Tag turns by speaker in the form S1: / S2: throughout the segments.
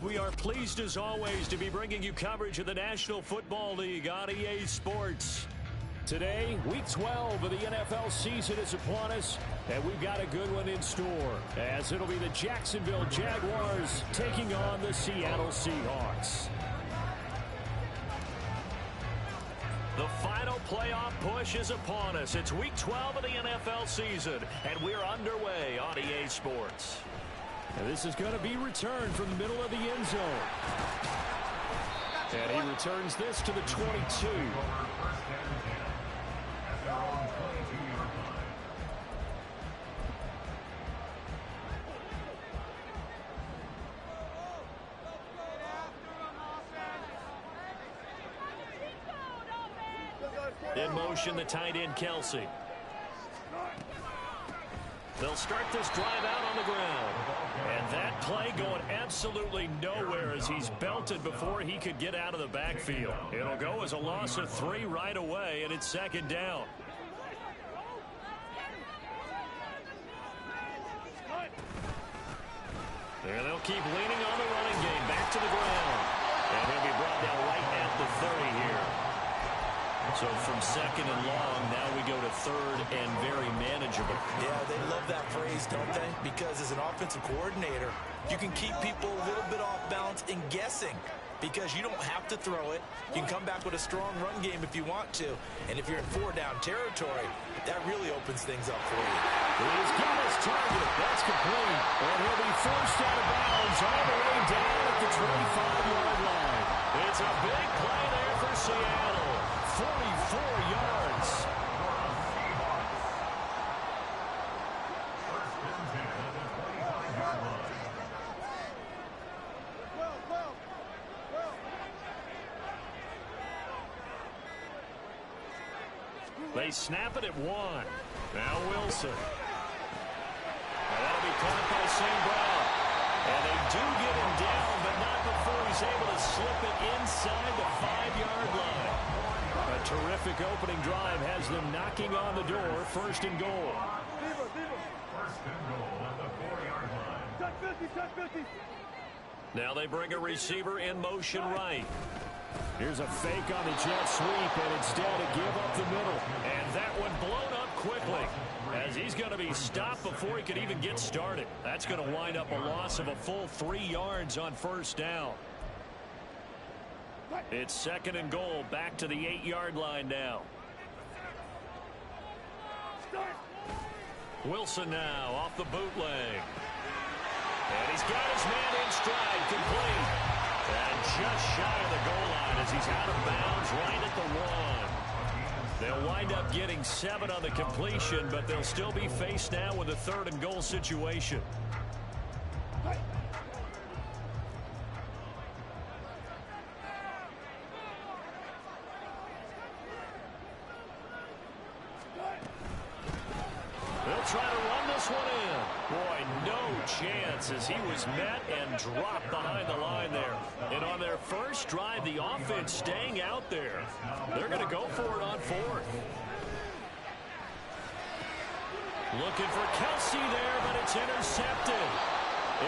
S1: We are pleased as always to be bringing you coverage of the National Football League on EA Sports. Today, Week 12 of the NFL season is upon us, and we've got a good one in store, as it'll be the Jacksonville Jaguars taking on the Seattle Seahawks. The final playoff push is upon us. It's Week 12 of the NFL season, and we're underway on EA Sports. And this is going to be returned from the middle of the end zone. And he returns this to the 22. In motion, the tight end, Kelsey. They'll start this drive out on the ground. And that play going absolutely nowhere as he's belted before he could get out of the backfield. It'll go as a loss of 3 right away, and it's second down. And they'll keep leaning on the running game back to the ground. And he'll be brought down right at the 30 here. So from second and long, now we go to third and very manageable.
S2: Yeah, they love that phrase, don't they? Because as an offensive coordinator, you can keep people a little bit off balance and guessing. Because you don't have to throw it. You can come back with a strong run game if you want to. And if you're in 4-down territory, that really opens things up for you.
S1: He's got his target. That's complete. And he'll be forced out of bounds all the way down at the 25-yard line. It's a big play there for Seattle. 44 yards. They snap it at 1. Now Wilson. And that'll be caught by St. Brown. And they do get him down, but not before he's able to slip it inside the 5-yard line. A terrific opening drive has them knocking on the door. First and goal.
S3: First and goal at the 4-yard line.
S1: Now they bring a receiver in motion right. Here's a fake on the jet sweep, and instead a give up the middle. And that one blown up quickly, as he's going to be stopped before he could even get started. That's going to wind up a loss of a full 3 yards on first down. It's second and goal, back to the 8-yard line now. Wilson now off the bootleg. And he's got his man in stride, complete. And just shy of the goal line as he's out of bounds right at the 1. They'll wind up getting 7 on the completion, but they'll still be faced now with a third and goal situation. They'll try to run this one in. Boy, no chance as he was met and dropped behind the line there. And on their first drive, the offense staying out there. They're going to go for it on 4th. Looking for Kelsey there, but it's intercepted.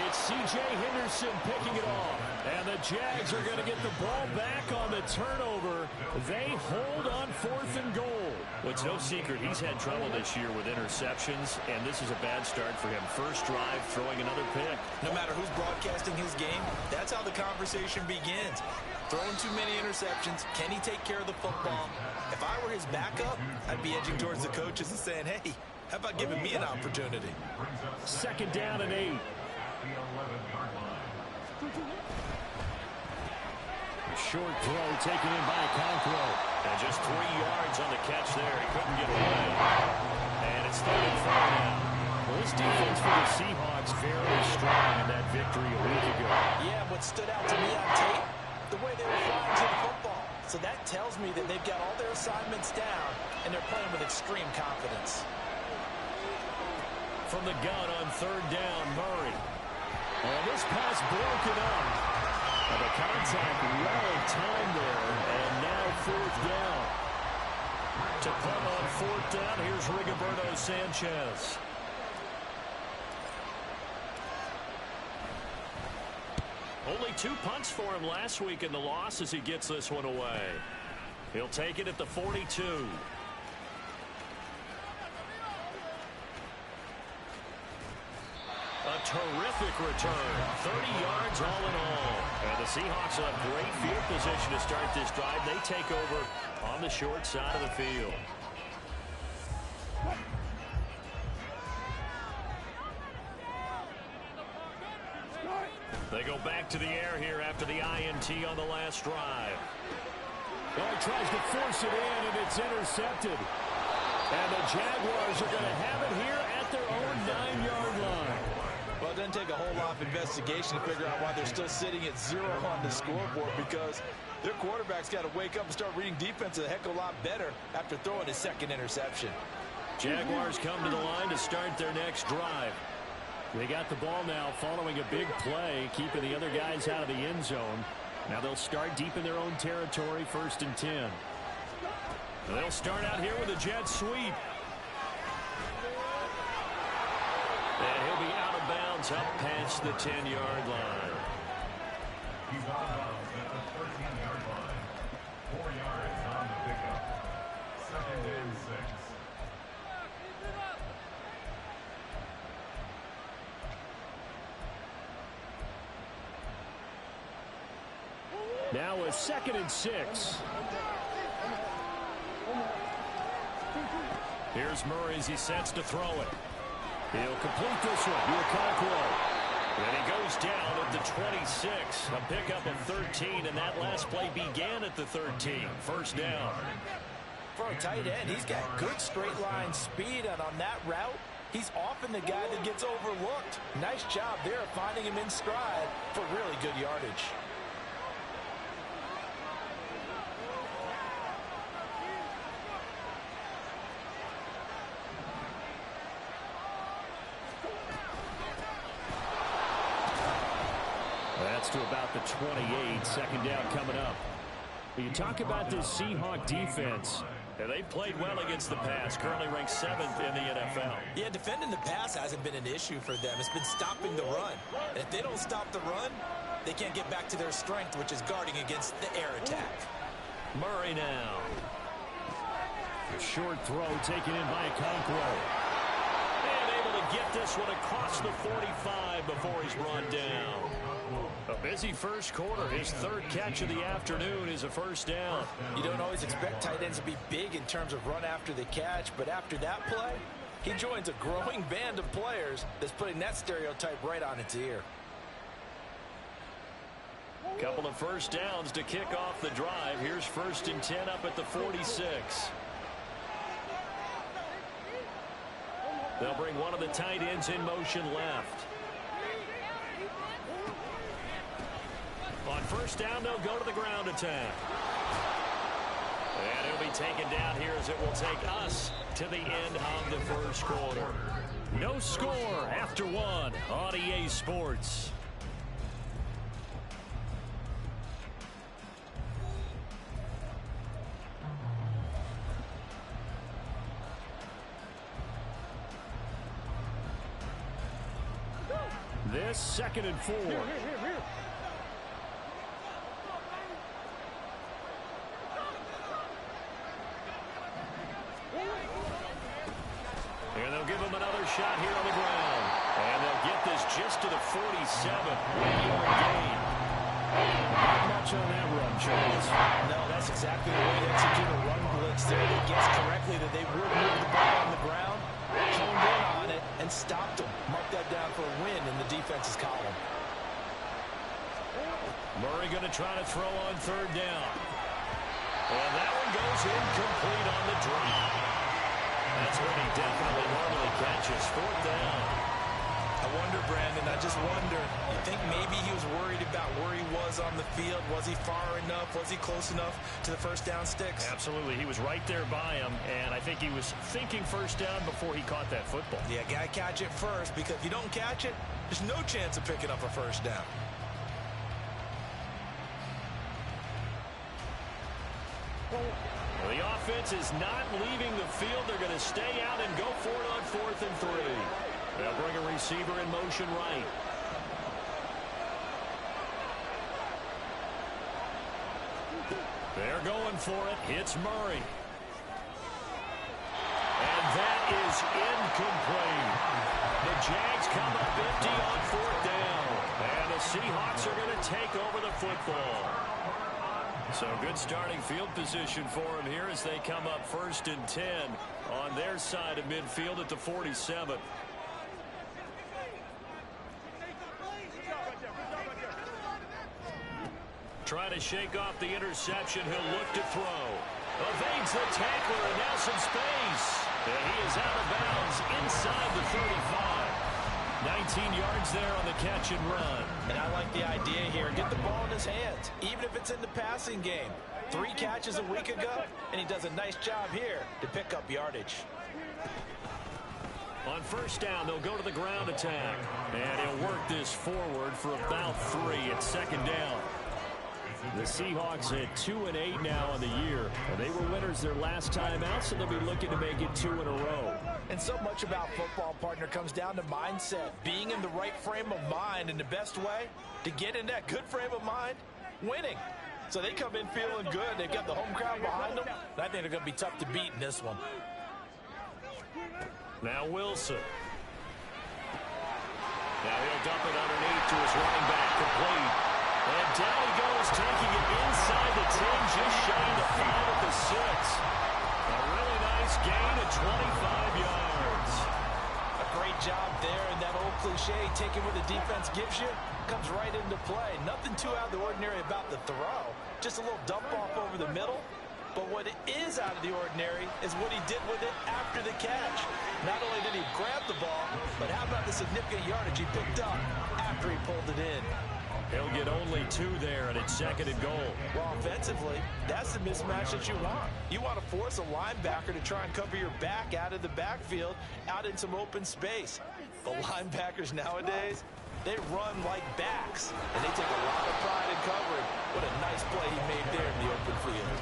S1: It's C.J. Henderson picking it off. And the Jags are going to get the ball back on the turnover. They hold on 4th and goal. Well, it's no secret he's had trouble this year with interceptions, and this is a bad start for him. First drive, throwing another pick.
S2: No matter who's broadcasting his game, that's how the conversation begins. Throwing too many interceptions. Can he take care of the football? If I were his backup, I'd be edging towards the coaches and saying, hey, how about giving me an opportunity?
S1: Second down and 8. Short throw taken in by Conquo. And just 3 yards on the catch there. He couldn't get away. And it's third and 4 now. Well, this defense for the Seahawks very strong in that victory a week ago.
S2: Yeah, what stood out to me on tape, the way they were flying to the football. So that tells me that they've got all their assignments down, and they're playing with extreme confidence.
S1: From the gun on third down, Murray. And this pass broken up. And the contact well timed there. And now 4th down. To punt on 4th down, here's Rigoberto Only 2 punts for him last week in the loss as he gets this one away. He'll take it at the 42. A terrific return. 30 yards all in all. And the Seahawks have great field position to start this drive. They take over on the short side of the field. They go back to the air here after the INT on the last drive.
S3: Oh, he tries to force it in, and it's intercepted. And the Jaguars are going to have it here at their own 9-yard line.
S2: Well, it doesn't take a whole lot of investigation to figure out why they're still sitting at 0 on the scoreboard, because their quarterback's got to wake up and start reading defense a heck of a lot better after throwing his second interception.
S1: Jaguars come to the line to start their next drive.
S3: They got the ball now following a big play, keeping the other guys out of the end zone. Now they'll start deep in their own territory, 1st and 10.
S1: They'll start out here with a jet sweep. And he'll be out of bounds up past the 10-yard line.
S4: He's out of bounds at the 13-yard line. 4 yards on the pickup. 2nd and 6.
S3: Now a 2nd and 6.
S1: Here's Murray as he sets to throw it.
S3: He'll complete this one. Okonkwo.
S1: And he goes down at the 26. A pickup of 13, and that last play began at the 13. 1st down.
S2: For a tight end, he's got good straight line speed, and on that route, he's often the guy that gets overlooked. Nice job there of finding him in stride for really good yardage.
S3: That's to about the 28. 2nd down coming up. You talk about this Seahawk defense.
S1: And they played well against the pass. Currently ranked 7th in the NFL.
S2: Yeah, defending the pass hasn't been an issue for them. It's been stopping the run. And if they don't stop the run, they can't get back to their strength, which is guarding against the air attack.
S1: Murray now.
S3: A short throw taken in by Okonkwo.
S1: And able to get this one across the 45 before he's run down. A busy first quarter. His 3rd catch of the afternoon is a 1st down.
S2: You don't always expect tight ends to be big in terms of run after the catch, but after that play, he joins a growing band of players that's putting that stereotype right on its ear.
S1: Couple of 1st downs to kick off the drive. Here's 1st and 10 up at the 46. They'll bring one of the tight ends in motion left. On 1st down, they'll go to the ground attack. And he'll be taken down here as it will take us to the end of the 1st quarter. No score after 1 on EA Sports.
S3: This 2nd and 4.
S1: And they'll give him another shot here on the ground. And they'll get this just to the 47. 1-yard gain.
S3: Not much on that run, Charles.
S2: No, that's exactly the way to execute a run blitz there. They guessed correctly that they would move the ball on the ground, honed in on it, and stopped them. Mark that down for a win in the defense's column.
S1: Murray going to try to throw on 3rd down. And that one goes incomplete on the drop. That's what he definitely normally catches. 4th down.
S2: I wonder, Brandon, I just wonder, you think maybe he was worried about where he was on the field? Was he far enough? Was he close enough to the 1st down sticks?
S1: Absolutely. He was right there by him, and I think he was thinking 1st down before he caught that football.
S2: Yeah, got to catch it first, because if you don't catch it, there's no chance of picking up a 1st down.
S1: The offense is not leaving the field. They're going to stay out and go for it on 4th and 3. They'll bring a receiver in motion right. for it. It's Murray. And that is incomplete. The Jags come up empty on 4th down. And the Seahawks are going to take over the football. So good starting field position for them here as they come up 1st and 10 on their side of midfield at the 47. Trying to shake off the interception. He'll look to throw. Evades the tackler and now some space. And he is out of bounds inside the 35. 19 yards there on the catch and run.
S2: And I like the idea here. Get the ball in his hands, even if it's in the passing game. 3 catches a week ago, and he does a nice job here to pick up yardage.
S1: On 1st down, they'll go to the ground attack. And he'll work this forward for about 3 at 2nd down. The Seahawks at 2-8 now in the year. They were winners their last time out, so they'll be looking to make it 2 in a row.
S2: And so much about football, partner, comes down to mindset. Being in the right frame of mind, and the best way to get in that good frame of mind, winning. So they come in feeling good. They've got the home crowd behind them. I think they're going to be tough to beat in this one.
S1: Now Wilson. Now he'll dump it underneath to his running back, complete. And down he goes, taking it inside the 10, just shy of the 5 at the 6. A really nice gain of 25 yards.
S2: A great job there, and that old cliche, taking what the defense gives you, comes right into play. Nothing too out of the ordinary about the throw. Just a little dump off over the middle. But what is out of the ordinary is what he did with it after the catch. Not only did he grab the ball, but how about the significant yardage he picked up after he pulled it in?
S1: He'll get only 2 there, and it's 2nd and goal.
S2: Well, offensively, that's the mismatch that you want. You want to force a linebacker to try and cover your back out of the backfield, out in some open space. The linebackers nowadays, they run like backs, and they take a lot of pride in covering. What a nice play he made there in the open field.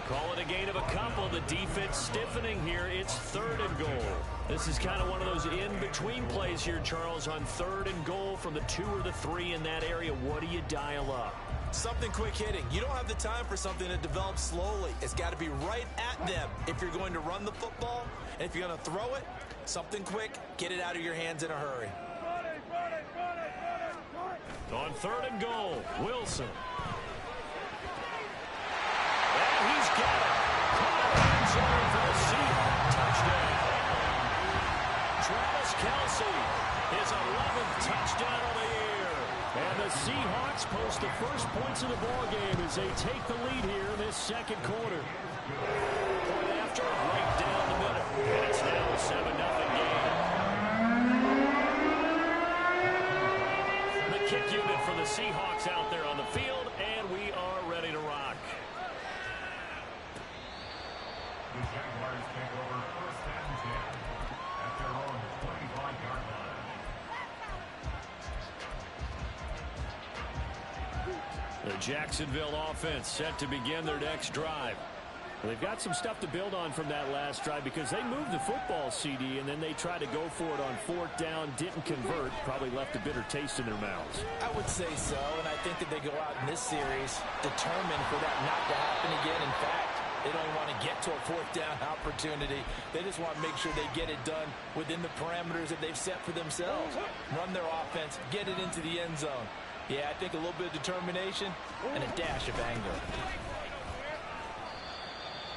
S1: Call it a gain of a couple. The defense stiffening here. It's 3rd and goal. This is kind of one of those in-between plays here, Charles, on 3rd and goal from the 2 or the 3 in that area. What do you dial up?
S2: Something quick hitting. You don't have the time for something that develops slowly. It's got to be right at them if you're going to run the football. And if you're going to throw it, something quick, get it out of your hands in a hurry.
S1: On 3rd and goal, Wilson. And he's got it. Caught in the end zone for the Seahawks touchdown. Travis Kelce, his 11th touchdown of the year. And the Seahawks post the first points of the ballgame as they take the lead here in this 2nd quarter. Point after, right down the middle. And it's now a 7-0 game. The kick unit for the Seahawks out there on the field, and we are ready to rock.
S4: The Jaguars take over 1st and 10 at their own 25-yard line.
S1: The Jacksonville offense set to begin their next drive. Well, they've got some stuff to build on from that last drive because they moved the football, CD, and then they tried to go for it on 4th down, didn't convert, probably left a bitter taste in their mouths.
S2: I would say so, and I think that they go out in this series determined for that not to happen again. In fact, they don't want to get to a 4th down opportunity. They just want to make sure they get it done within the parameters that they've set for themselves. Run their offense, get it into the end zone. Yeah, I think a little bit of determination and a dash of anger.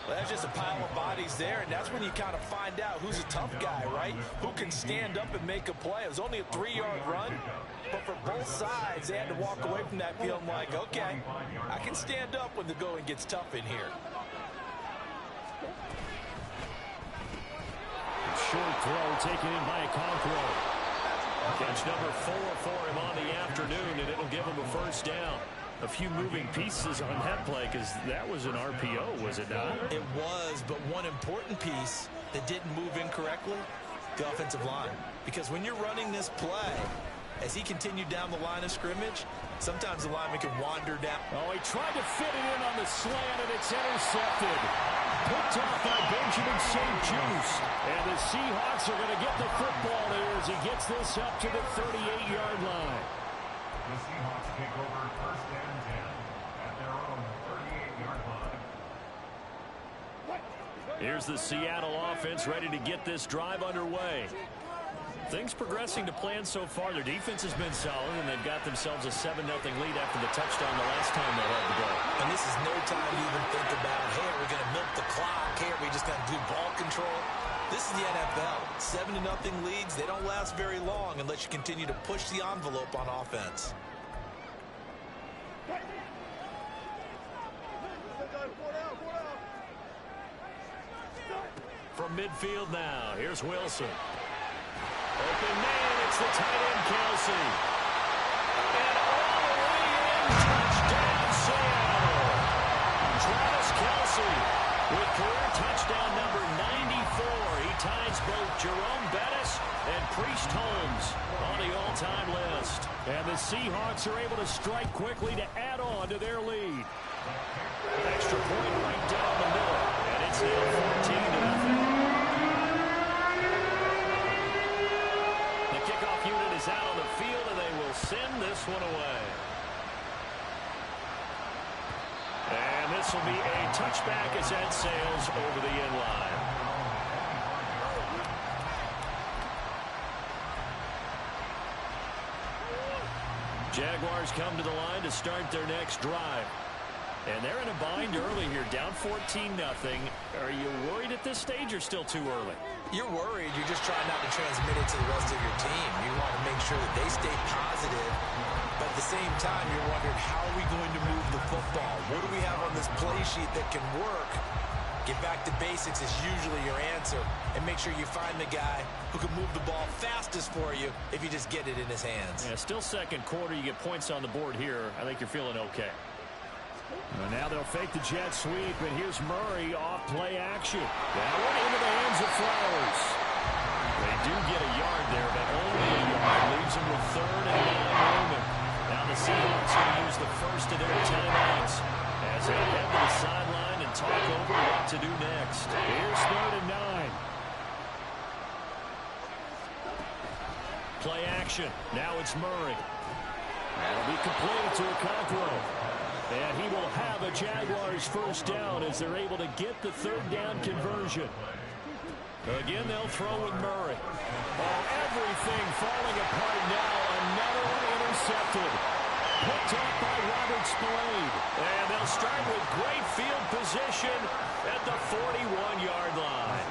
S2: Well, that's just a pile of bodies there, and that's when you kind of find out who's a tough guy, right? Who can stand up and make a play. It was only a 3-yard run, but for both sides, they had to walk away from that feeling like, okay, I can stand up when the going gets tough in here.
S1: Short throw taken in by Okonkwo. Catch number 4 for him on the afternoon, and it'll give him a 1st down. A few moving pieces on that play because that was an RPO, was it not?
S2: It was, but one important piece that didn't move incorrectly, the offensive line. Because when you're running this play, as he continued down the line of scrimmage, sometimes the lineman can wander down.
S1: Oh, he tried to fit it in on the slant, and it's intercepted. Picked off by Benjamin St-Juste. And the Seahawks are going to get the football there as he gets this up to the 38-yard line.
S4: The Seahawks take over 1st and 10 at their own 38-yard line.
S1: Here's the Seattle offense ready to get this drive underway. Things progressing to plan so far. Their defense has been solid, and they've got themselves a 7-0 lead after the touchdown the last time they had the ball.
S2: And this is no time to even think about, hey, are we going to milk the clock? Hey, are we just going to do ball control? This is the NFL. 7-0 leads, they don't last very long unless you continue to push the envelope on offense.
S1: From midfield now, here's Wilson. Open man, it's the tight end, Kelce. And all the way in, touchdown, Seattle. Travis Kelce with career touchdown number 94. He ties both Jerome Bettis and Priest Holmes on the all-time list. And the Seahawks are able to strike quickly to add on to their lead. Extra point right down the middle, and it's now 14-0. Unit is out on the field, and they will send this one away. And this will be a touchback as that sails over the end line. Jaguars come to the line to start their next drive. And they're in a bind early here, down 14-0. Are you worried at this stage or still too early?
S2: You're worried. You're just trying not to transmit it to the rest of your team. You want to make sure that they stay positive. But at the same time, you're wondering, how are we going to move the football? What do we have on this play sheet that can work? Get back to basics is usually your answer. And make sure you find the guy who can move the ball fastest for you if you just get it in his hands.
S1: Yeah, still second quarter. You get points on the board here. I think you're feeling okay. Well, now they'll fake the jet sweep, and here's Murray off play action. That one into the hands of Flowers. They do get a yard there, but only a yard. Leaves them with 3rd and 9 movement. Now the Seahawks going to use the first of their timeouts as they head to the sideline and talk over what to do next. Here's 3rd and 9. Play action. Now it's Murray. That'll be completed to Okonkwo. And he will have a Jaguars first down as they're able to get the 3rd down conversion. Again, they'll throw with Murray. Oh, everything falling apart now. Another one intercepted. Picked up by Robert Spillane. And they'll start with great field position at the 41-yard line.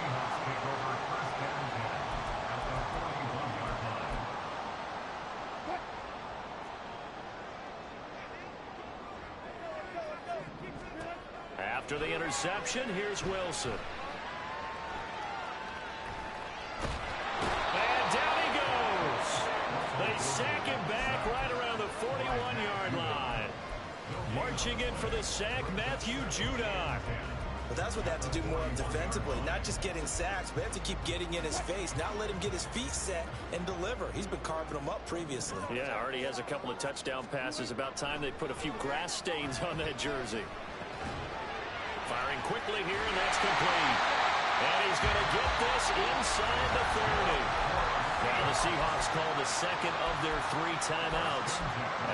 S1: After the interception, here's Wilson. And down he goes. They sack him back right around the 41-yard line. Marching in for the sack, Matthew Judon.
S2: But that's what they have to do more of defensively. Not just getting sacks, but they have to keep getting in his face. Not let him get his feet set and deliver. He's been carving them up previously.
S1: Yeah, already has a couple of touchdown passes. About time they put a few grass stains on that jersey. Firing quickly here, and that's complete. And he's going to get this inside the 30. Now the Seahawks call the second of their 3 timeouts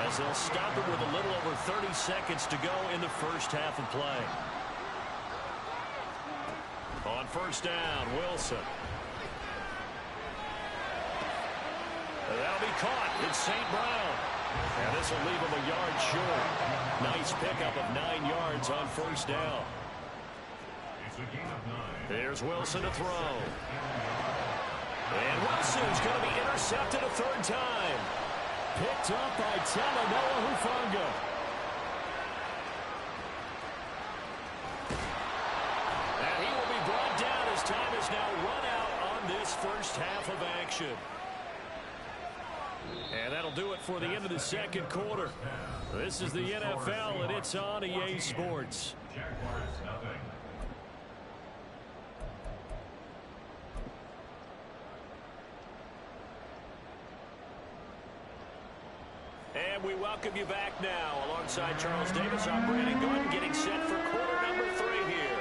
S1: as they'll stop it with a little over 30 seconds to go in the first half of play. On first down, Wilson. That'll be caught. It's St. Brown. And this will leave him a yard short. Nice pickup of 9 yards on first down. Here's Wilson to throw. And Wilson's going to be intercepted a 3rd time. Picked up by Talanoa Hufanga. And he will be brought down as time is now run out on this first half of action. And that'll do it for the end of the second quarter. This is the NFL, and it's on EA Sports. And we welcome you back now. Alongside Charles Davis, I'm Brandon Gordon, getting set for quarter number 3 here.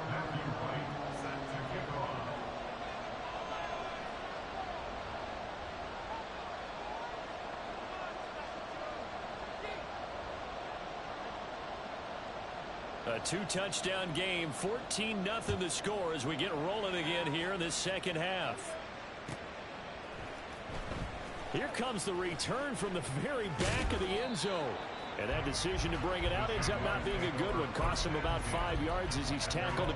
S4: Matthew White
S1: A two-touchdown game, 14-0 the score as we get rolling again here in this second half. Here comes the return from the very back of the end zone. And that decision to bring it out ends up not being a good one. Costs him about 5 yards as he's tackled.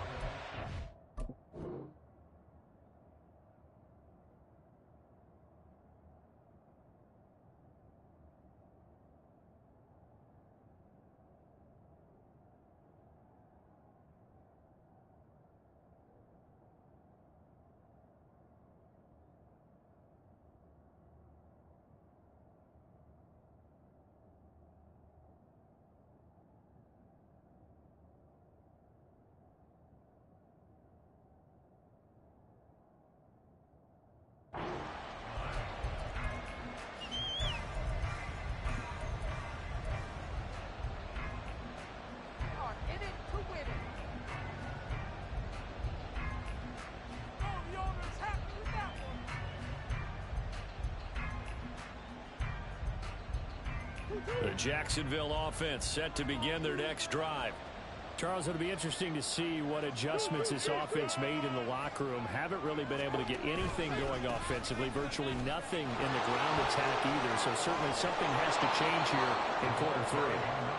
S1: The Jacksonville offense set to begin their next drive. Charles, it'll be interesting to see what adjustments this offense made in the locker room. Haven't really been able to get anything going offensively, virtually nothing in the ground attack either. So certainly something has to change here in quarter three.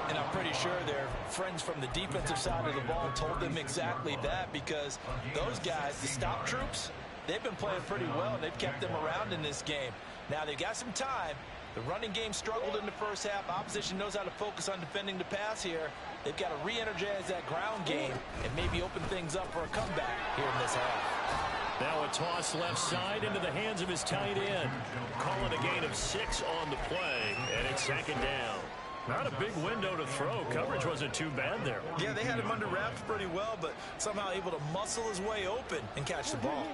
S2: And I'm pretty sure their friends from the defensive side of the ball told them exactly that, because those guys, the stop troops, they've been playing pretty well. They've kept them around in this game. Now they've got some time. The running game struggled in the first half. Opposition knows how to focus on defending the pass here. They've got to re-energize that ground game and maybe open things up for a comeback here in this half.
S1: Now a toss left side into the hands of his tight end. Calling a gain of 6 on the play, and it's second down. Not a big window to throw. Coverage wasn't too bad there.
S2: Yeah, they had him under wraps pretty well, but somehow able to muscle his way open and catch the ball.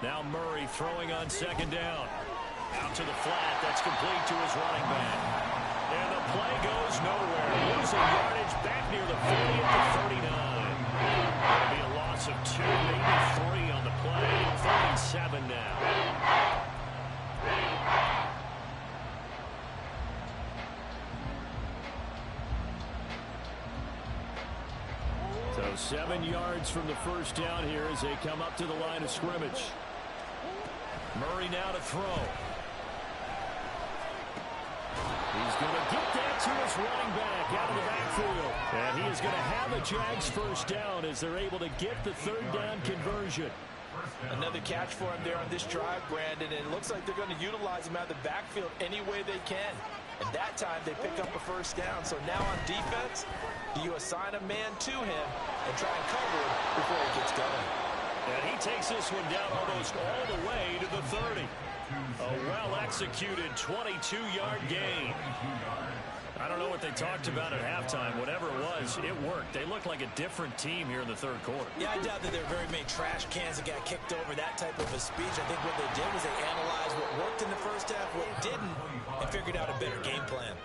S1: Now Murray throwing on second down. Out to the flat. That's complete to his running back. And the play goes nowhere. Losing yardage back near the 40 at the 39. That'll be a loss of 2, maybe 3 on the play. 37 now. So 7 yards from the first down here as they come up to the line of scrimmage. Murray now to throw. He's going to get that to his running back out of the backfield. And he is going to have a Jags first down as they're able to get the third down conversion.
S2: Another catch for him there on this drive, Brandon, and it looks like they're going to utilize him out of the backfield any way they can. And that time they pick up a first down. So now on defense, do you assign a man to him and try and cover him before he gets going?
S1: And he takes this one down almost all the way to the 30. A well-executed 22-yard gain. I don't know what they talked about at halftime. Whatever it was, it worked. They looked like a different team here in the third quarter.
S2: Yeah, I doubt that there are very many trash cans that got kicked over, that type of a speech. I think what they did was they analyzed what worked in the first half, what didn't, and figured out a better game plan.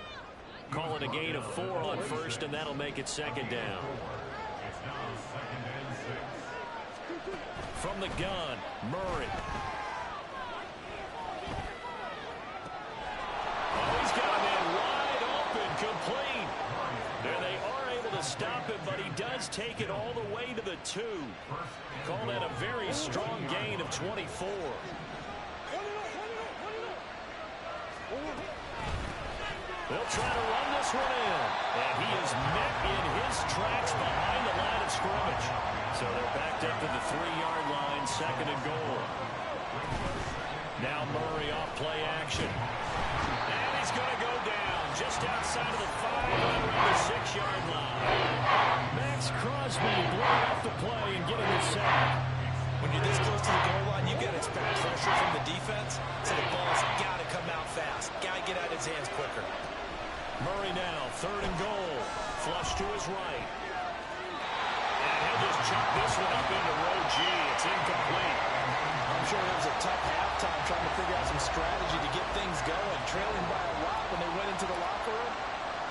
S1: Call it a gain of 4 on first, and that'll make it second down. From the gun, Murray. Oh, he's got a man wide open, complete. And they are able to stop him, but he does take it all the way to the 2. Call that a very strong gain of 24. They'll try to run this one in. And he is met in his tracks behind the line of scrimmage. So they're backed up to the 3-yard line, second and goal. Now Murray off play action. And he's going to go down just outside of the 5 around the 6-yard line. Max Crosby blowing up the play and getting the sack.
S2: When you're this close to the goal line, you've got to expect pressure from the defense. So the ball's got to come out fast. Got to get out of his hands quicker.
S1: Murray now, third and goal. Flush to his right. And he'll just chuck this one up into row G. It's incomplete.
S2: I'm sure it was a tough halftime trying to figure out some strategy to get things going. Trailing by a lot when they went into the locker room.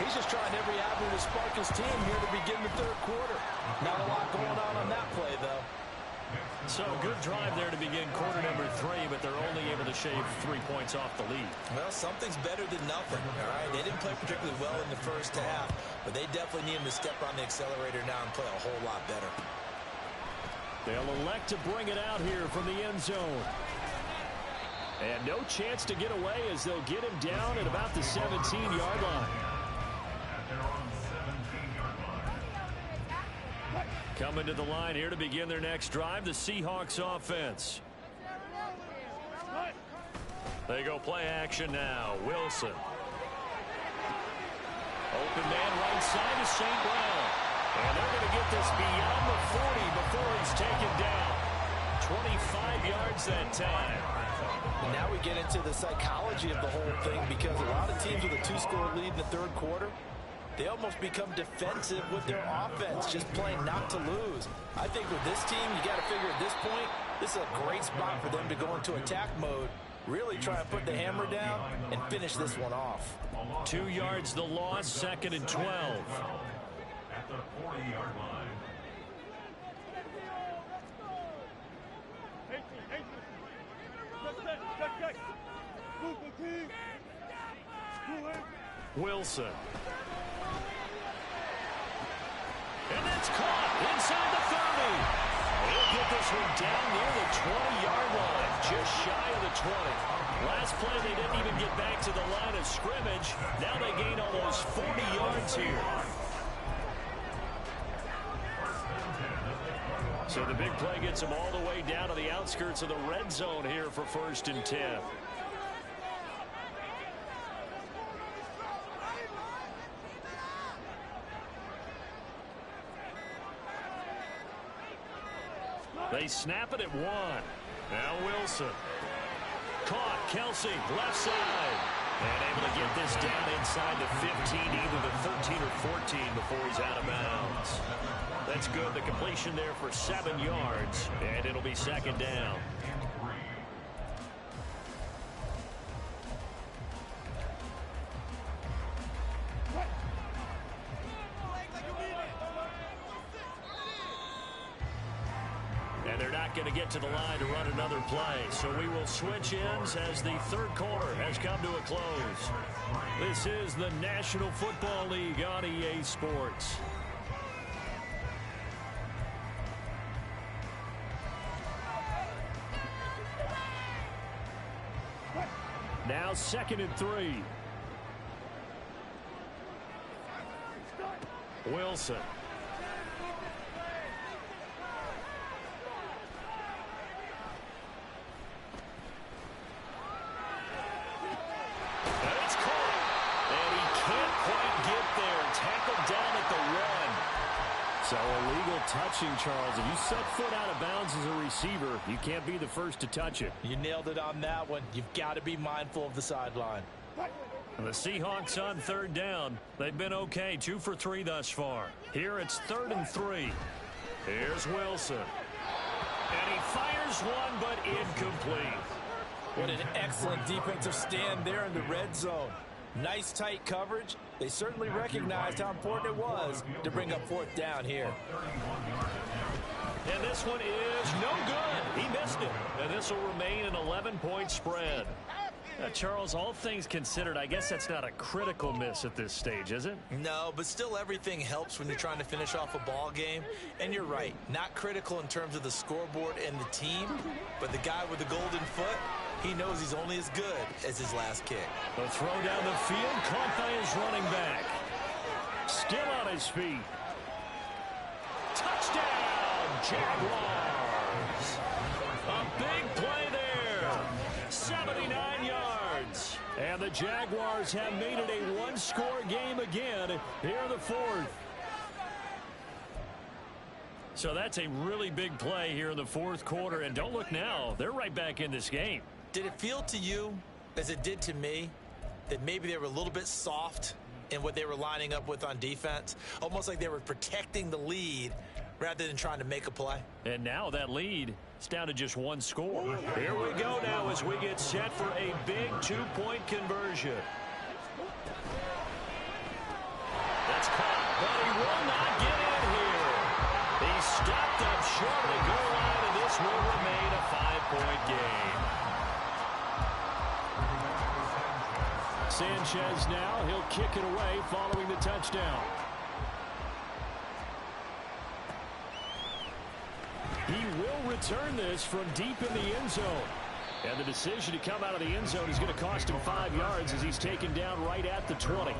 S2: He's just trying every avenue to spark his team here to begin the third quarter. Not a lot going on that play, though.
S1: So good drive there to begin quarter number 3, but they're only able to shave 3 points off the lead.
S2: Well, something's better than nothing, all right? They didn't play particularly well in the first half, but they definitely need them to step on the accelerator now and play a whole lot better.
S1: They'll elect to bring it out here from the end zone. And no chance to get away as they'll get him down at about the 17-yard line. Coming to the line here to begin their next drive, the Seahawks offense. They go play action now. Wilson. Open man right side to St. Brown. And they're going to get this beyond the 40 before he's taken down. 25 yards that time.
S2: And now we get into the psychology of the whole thing, because a lot of teams with a 2-score lead in the third quarter, they almost become defensive with their offense, just playing not to lose. I think with this team, you got to figure at this point, this is a great spot for them to go into attack mode, really try and put the hammer down and finish this one off.
S1: 2 yards the loss, 2nd and 12.
S4: At the 40-yard line.
S1: Wilson. And that's caught inside the 30. He'll get this one down near the 20-yard line, just shy of the 20. Last play, they didn't even get back to the line of scrimmage. Now they gain almost 40 yards here. So the big play gets them all the way down to the outskirts of the red zone here for 1st and 10. They snap it at 1. Now Wilson. Caught. Kelsey, left side. And able to get this down inside the 15, either the 13 or 14 before he's out of bounds. That's good. The completion there for 7 yards. And it'll be 2nd down. Going to get to the line to run another play. So we will switch ends as the third quarter has come to a close. This is the National Football League on EA Sports. Now 2nd and 3. Wilson. So illegal touching, Charles. If you set foot out of bounds as a receiver, you can't be the first to touch it.
S2: You nailed it on that one. You've got to be mindful of the sideline.
S1: The Seahawks on 3rd down. They've been okay, 2 for 3 thus far. Here it's 3rd and 3. Here's Wilson. And he fires one, but incomplete.
S2: What an excellent defensive stand there in the red zone. Nice tight coverage. They certainly recognized how important it was to bring up 4th down here.
S1: And this one is no good. He missed it. And this will remain an 11-point spread. Charles, all things considered, I guess that's not a critical miss at this stage, is it?
S2: No, but still everything helps when you're trying to finish off a ball game. And you're right, not critical in terms of the scoreboard and the team, but the guy with the golden foot, he knows he's only as good as his last kick.
S1: The throw down the field, caught by his running back. Still on his feet. Touchdown, Jaguars. A big play there. 79 yards. And the Jaguars have made it a one-score game again here in the 4th. So that's a really big play here in the 4th quarter. And don't look now, they're right back in this game.
S2: Did it feel to you, as it did to me, that maybe they were a little bit soft in what they were lining up with on defense? Almost like they were protecting the lead rather than trying to make a play.
S1: And now that lead is down to just 1 score. Here we go now as we get set for a big 2-point conversion. That's caught, but he will not get in here. He stopped up short of the goal line, and this will remain a 5-point game. Sanchez now, he'll kick it away following the touchdown. He will return this from deep in the end zone. And the decision to come out of the end zone is going to cost him 5 yards as he's taken down right at the 20.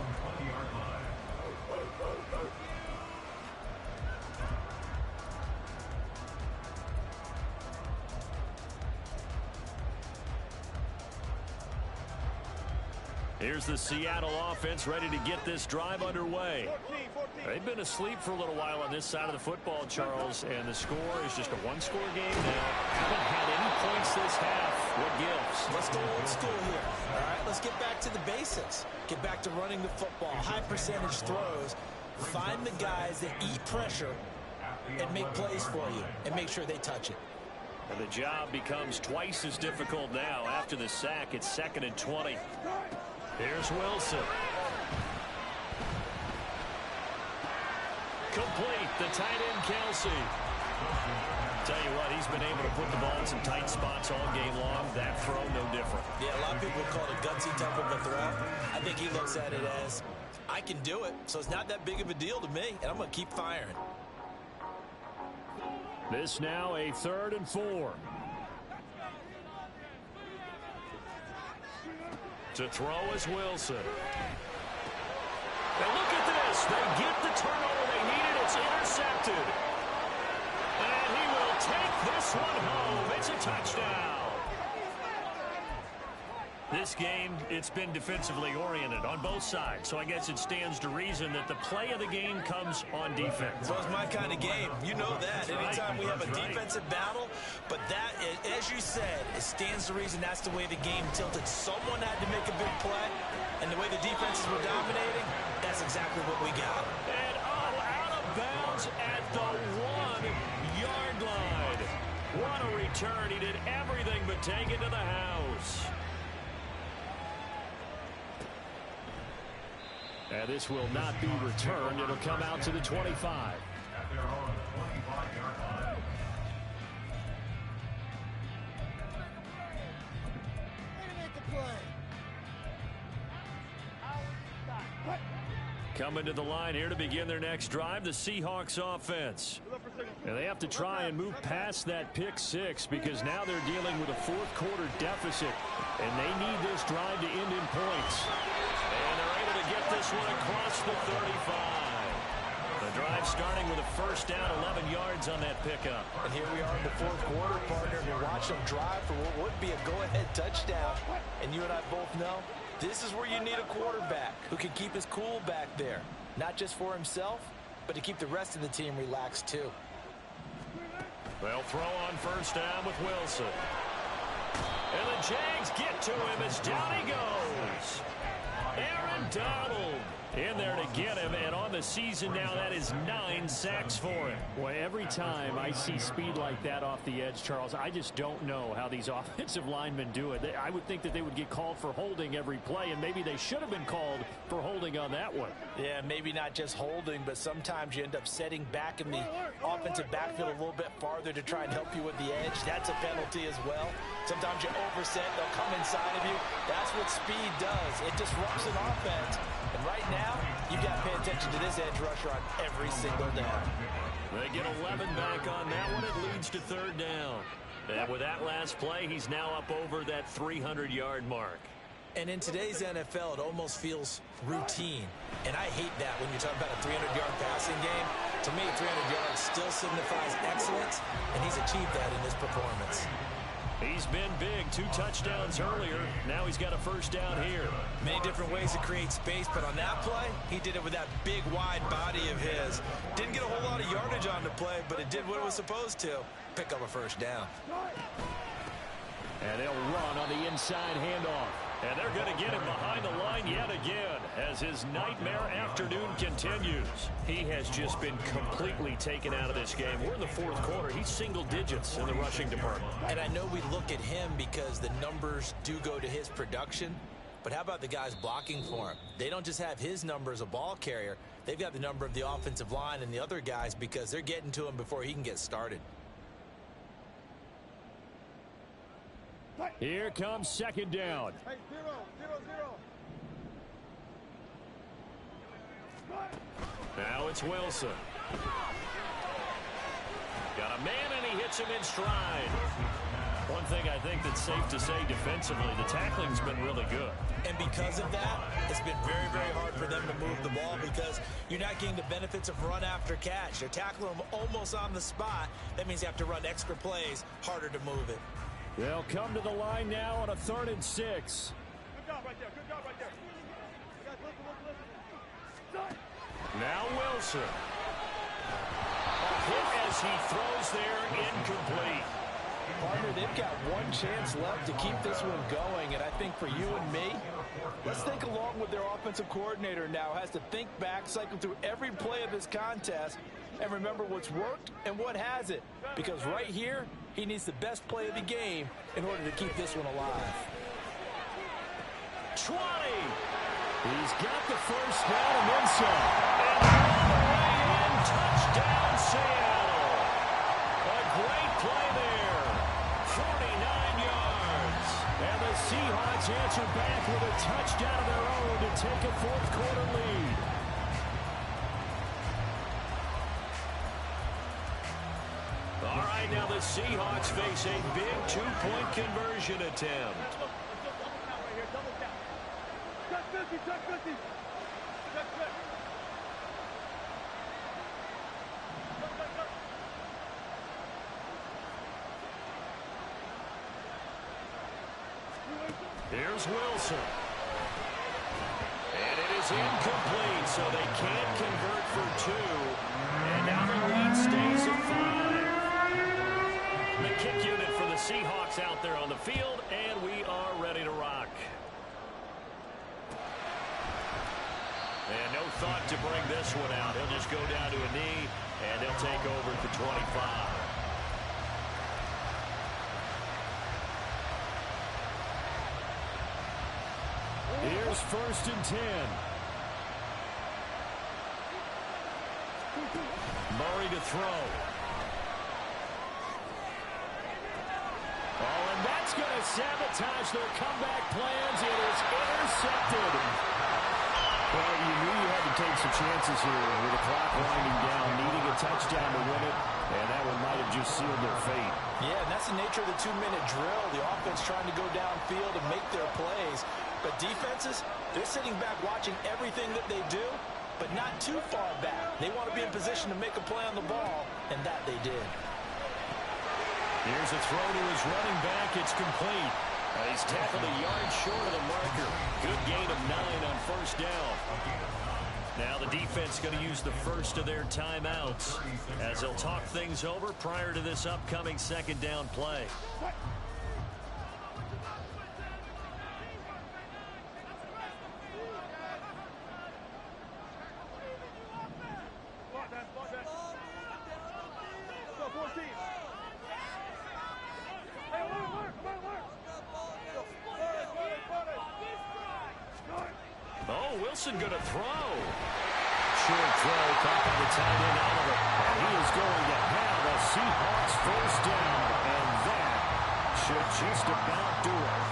S1: Here's the Seattle offense ready to get this drive underway. They've been asleep for a little while on this side of the football, Charles, and the score is just a one-score game now. Haven't had any points this half. What gives?
S2: Let's go old school here. All right, let's get back to the basics. Get back to running the football, high percentage throws. Find the guys that eat pressure and make plays for you and make sure they touch it.
S1: And the job becomes twice as difficult now after the sack. It's 2nd and 20. Here's Wilson. Complete, the tight end Kelsey. Tell you what, he's been able to put the ball in some tight spots all game long. That throw, no different.
S2: Yeah, a lot of people call it a gutsy type of a throw. I think he looks at it as, I can do it, so it's not that big of a deal to me, and I'm going to keep firing.
S1: This now a 3rd and 4. To throw is Wilson. And look at this. They get the turnover they needed. It's intercepted. And he will take this one home. It's a touchdown. This game, it's been defensively oriented on both sides. So I guess it stands to reason that the play of the game comes on defense.
S2: So it's my kind of game. You know that. Anytime we have a defensive battle, but that, as you said, it stands to reason that's the way the game tilted. Someone had to make a big play, and the way the defenses were dominating, that's exactly what we got.
S1: And out of bounds at the 1-yard line. What a return. He did everything but take it to the house. And this will not be returned. It'll come out to the 25.
S4: At their own 25-yard line.
S1: Coming to the line here to begin their next drive, the Seahawks offense. And they have to try and move past that pick six because now they're dealing with a fourth-quarter deficit. And they need this drive to end in points. And they're able to get this one across the 35. The drive starting with a first down, 11 yards on that pickup.
S2: And here we are in the fourth quarter, partner. We're watching them drive for what would be a go-ahead touchdown. And you and I both know this is where you need a quarterback who can keep his cool back there. Not just for himself, but to keep the rest of the team relaxed too.
S1: They'll throw on first down with Wilson. And the Jags get to him as down he goes. Aaron Donald in there to get him, and on the season now, that is 9 sacks for him.
S3: Well, every time I see speed like that off the edge, Charles, I just don't know how these offensive linemen do it. I would think that they would get called for holding every play, and maybe they should have been called for holding on that one.
S2: Yeah, maybe not just holding, but sometimes you end up setting back in the offensive backfield a little bit farther to try and help you with the edge. That's a penalty as well. Sometimes you overset, they'll come inside of you. That's what speed does. It disrupts an offense. And right now, you've got to pay attention to this edge rusher on every single down.
S1: They get 11 back on that one. It leads to third down. And with that last play, he's now up over that 300-yard mark.
S2: And in today's NFL, it almost feels routine. And I hate that when you're talking about a 300-yard passing game. To me, 300 yards still signifies excellence, and he's achieved that in his performance.
S1: He's been big, 2 touchdowns earlier. Now he's got a first down here.
S2: Many different ways to create space, but on that play, he did it with that big, wide body of his. Didn't get a whole lot of yardage on the play, but it did what it was supposed to. Pick up a first down.
S3: And they'll run on the inside handoff.
S1: And they're going to get him behind the line yet again as his nightmare afternoon continues. He has just been completely taken out of this game. We're in the fourth quarter. He's single digits in the rushing department.
S2: And I know we look at him because the numbers do go to his production. But how about the guys blocking for him? They don't just have his number as a ball carrier. They've got the number of the offensive line and the other guys because they're getting to him before he can get started.
S3: Here comes second down.
S5: Hey, 0-0-0.
S1: Now it's Wilson. Got a man, and he hits him in stride. One thing I think that's safe to say defensively, the tackling's been really good.
S2: And because of that, it's been very, very hard for them to move the ball because you're not getting the benefits of run after catch. They're tackling them almost on the spot. That means you have to run extra plays, harder to move it.
S3: They'll come to the line now on a 3rd and 6.
S5: Good job right there. Good job right there. Guys, listen.
S1: Now Wilson. A hit as he throws there, incomplete.
S2: Partner, they've got one chance left to keep this one going, and I think for you and me, let's think along with their offensive coordinator now. Has to think back, cycle through every play of this contest, and remember what's worked and what hasn't. Because right here, he needs the best play of the game in order to keep this one alive.
S1: 20.
S3: He's got the first down and then some.
S1: And all the way in, touchdown Seattle. A great play there. 49 yards.
S3: And the Seahawks answer back with a touchdown of their own to take a 4th quarter lead.
S1: All right, now the Seahawks face a big 2-point conversion attempt.
S5: Check 50.
S1: Here's Wilson. And it is incomplete, so they can't convert for 2. And now the lead stays at 5. The kick unit for the Seahawks out there on the field, and we are ready to rock. And no thought to bring this one out. He'll just go down to a knee, and they'll take over at the 25.
S3: Here's 1st and 10.
S1: Murray to throw.
S3: Oh, and that's going to sabotage their comeback plans. It is intercepted. Well, you knew you had to take some chances here with the clock winding down, needing a touchdown to win it, and that one might have just sealed their fate.
S2: Yeah, and that's the nature of the 2-minute drill. The offense trying to go downfield and make their plays. But defenses, they're sitting back watching everything that they do, but not too far back. They want to be in position to make a play on the ball, and that they did.
S1: Here's a throw to his running back. It's complete. He's tackled a yard short of the marker. Good gain of 9 on 1st down. Now the defense going to use the first of their timeouts as they'll talk things over prior to this upcoming 2nd down play. Oh, Wilson going to throw. Short throw caught by the tight end Oliver.
S3: And he is going to have a Seahawks 1st down, and that should just about do it.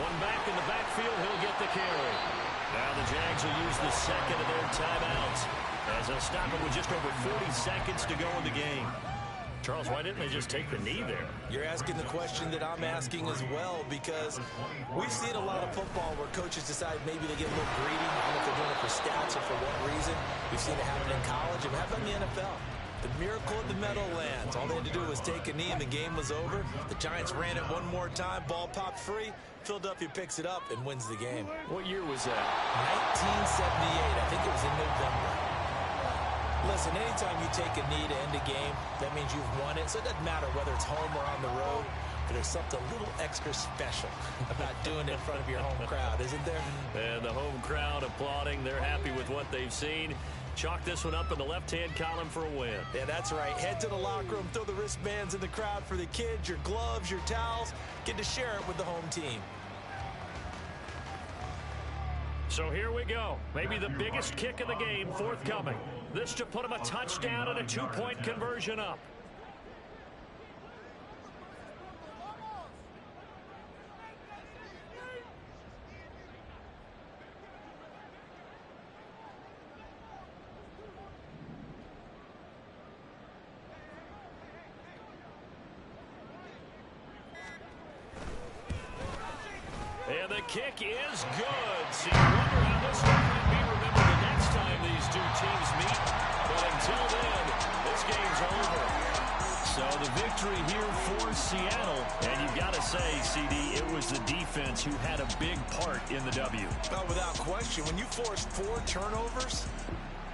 S1: One back in the backfield, he'll get the carry. Now the Jags will use the 2nd of their timeouts as they'll stop it with just over 40 seconds to go in the game. Charles, why didn't they just take the knee there?
S2: You're asking the question that I'm asking as well, because we've seen a lot of football where coaches decide maybe they get a little greedy. I don't know if they're doing it for stats or for what reason. We've seen it happen in college and happen in the NFL. The miracle of the Meadowlands. All they had to do was take a knee and the game was over. The Giants ran it one more time. Ball popped free. Philadelphia picks it up and wins the game.
S1: What year was that?
S2: 1978. I think it was in November. Listen, anytime you take a knee to end a game, that means you've won it. So it doesn't matter whether it's home or on the road. But there's something a little extra special about doing it in front of your home crowd, isn't there?
S1: And the home crowd applauding. They're happy with what they've seen. Chalk this one up in the left-hand column for a win.
S2: Yeah, that's right. Head to the locker room, throw the wristbands in the crowd for the kids, your gloves, your towels. Get to share it with the home team.
S3: So here we go. Maybe the biggest kick of the game forthcoming. This to put him a touchdown and a 2-point conversion up. And the kick is good. So you wonder how this one might be remembered the next time these two teams meet. But until then, this game's over. So the victory here for Seattle. And you've got to say, CD, it was the defense who had a big part in the W.
S2: Well, without question, when you force 4 turnovers,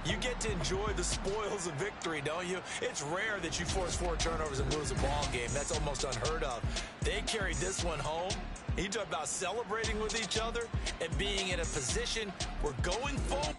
S2: you get to enjoy the spoils of victory, don't you? It's rare that you force 4 turnovers and lose a ball game. That's almost unheard of. They carried this one home. You talk about celebrating with each other and being in a position where going forward.